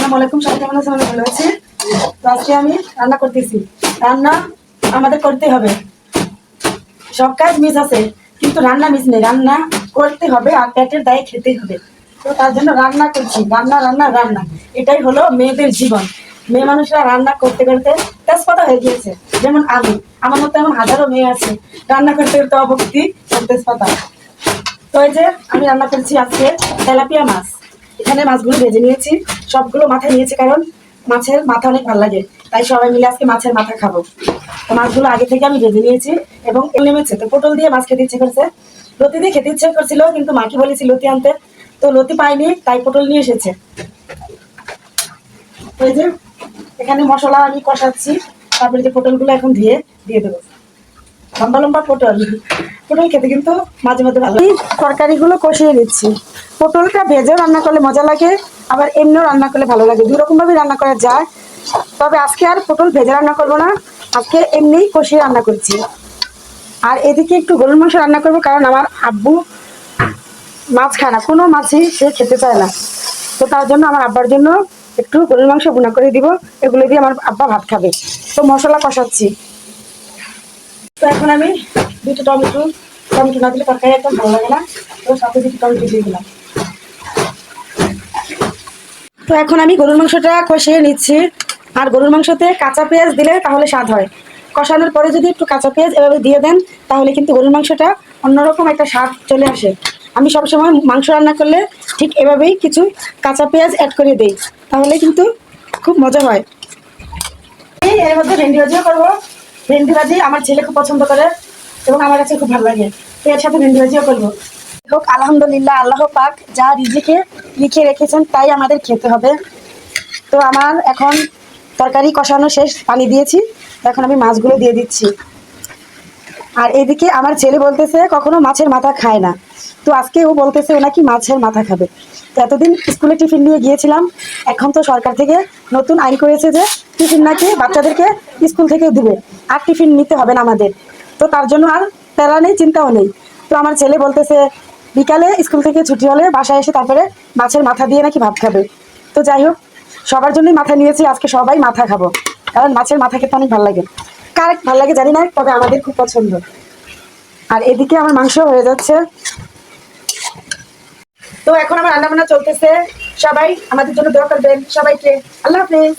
আসসালামু আলাইকুম, সবাই কেমন আছেন? আমি ভালো আছি। তো আজকে আমি রান্না করতেছি। রান্না আমাদের করতে হবে, সব কাজ মিস আছে কিন্তু রান্না মিস নেই। রান্না করতে হবে আর পেটের দায়ে খেতে হবে। তো তার জন্য রান্না করছি, রান্না রান্না রান্না। এটাই হলো মেয়েদের জীবন। মেয়ে মানুষরা রান্না করতে করতে তেজপাতা হয়ে গিয়েছে। যেমন আমি, আমার মতো এমন হাজারো মেয়ে আছে রান্না করতে করতে অভক্তি তেজপাতা। তো এই যে আমি রান্না করছি আজকে তেলাপিয়া মাছ। এখানে মাছগুলো ভেজে নিয়েছি, সবগুলো মাথায় নিয়েছি কারণ মাছের মাথা অনেক ভালো লাগে, তাই সবাই মিলে আজকে মাছের মাথা খাবো। তো মাছগুলো আগে থেকে আমি ভেজে নিয়েছি এবং নেমেছে। তো পটল দিয়ে মাছ খেতে ইচ্ছে করছে, লতি দিয়ে খেতে ইচ্ছে করছিল কিন্তু মাকে বলেছি লতি আনতে, তো লতি পাইনি তাই পটল নিয়ে এসেছে। ওই যে এখানে মশলা আমি কষাচ্ছি, তারপরে যে পটলগুলো এখন দিয়ে দেবো। লম্বা লম্বা পটল, পটল খেতে কিন্তু মাঝে মধ্যে ভালো। তরকারিগুলো কষিয়ে নিচ্ছি। পটলটা ভেজে রান্না করলে মজা লাগে, আবার এমনিও রান্না করলে ভালো লাগে, দুই রকম ভাবে রান্না করা যায়। তবে আজকে আর পটল ভেজে রান্না করবো না, আজকে এমনিই কষিয়ে রান্না করছি। আর এদিকে একটু গরুর মাংস রান্না করবো, কারণ আমার আব্বু মাছ খায় না, কোনো মাছই সে খেতে চায় না। তো তার জন্য আমার আব্বার জন্য একটু গরুর মাংস ভুনা করে দিব, এগুলো দিয়ে আমার আব্বা ভাত খাবে। তো মশলা কষাচ্ছি। তো এখন আমি দুটো টমেটো, টমেটো না দিলে তরকারি একদম ভালো লাগে না, তো সাথে দুটো টমেটো দিয়ে দিলাম। তো এখন আমি গরুর মাংসটা কষিয়ে নিচ্ছি। আর গরুর মাংসতে কাঁচা পেঁয়াজ দিলে তাহলে স্বাদ হয়। কষানোর পরে যদি একটু কাঁচা পেঁয়াজ এভাবে দিয়ে দেন তাহলে কিন্তু গরুর মাংসটা অন্যরকম একটা স্বাদ চলে আসে। আমি সবসময় মাংস রান্না করলে ঠিক এভাবেই কিছু কাঁচা পেঁয়াজ অ্যাড করে দিই, তাহলে কিন্তু খুব মজা হয়। এর মধ্যে ভেন্ডি ভাজিও করবো। ভেন্ডি ভাজি আমার ছেলে খুব পছন্দ করে এবং আমার কাছে খুব ভালো লাগে, তো এর সাথে ভেন্ডি ভাজিও করবো। হোক আলহামদুলিল্লাহ, আল্লাহ পাক যা রিজিকে লিখে রেখেছেন তাই আমাদের খেতে হবে। তো আমার এখন তরকারি কষানো শেষ, পানি দিয়েছি, এখন আমি মাছগুলো দিয়ে দিচ্ছি। আর এদিকে আমার ছেলে বলতেছে কখনো মাছের মাথা খায় না, তো আজকে ও বলতেছে ও নাকি মাছের মাথা খাবে। তো এতদিন স্কুলে টিফিন নিয়ে গিয়েছিলাম, এখন তো সরকার থেকে নতুন আইন করেছে যে টিফিন নাকি বাচ্চাদেরকে স্কুল থেকে দিবে, আর টিফিন নিতে হবে না আমাদের। তো তার জন্য আর প্যারা নেই, চিন্তাও নেই। তো আমার ছেলে বলতেছে বিকালে স্কুল থেকে ছুটি হলে বাসায় এসে তারপরে মাছের মাথা দিয়ে নাকি ভাত খাবে। তো যাই হোক, সবার জন্যই মাথা নিয়েছি, আজকে সবাই মাথা খাবো, কারণ মাছের মাথা খেতে অনেক ভালো লাগে। কার ভালো লাগে জানি না, তবে আমাদের খুব পছন্দ। আর এদিকে আমার মাংস হয়ে যাচ্ছে। তো এখন আমার রান্না বান্না চলতেছে, সবাই আমাদের জন্য দোয়া করবেন। সবাইকে আল্লাহ হাফেজ।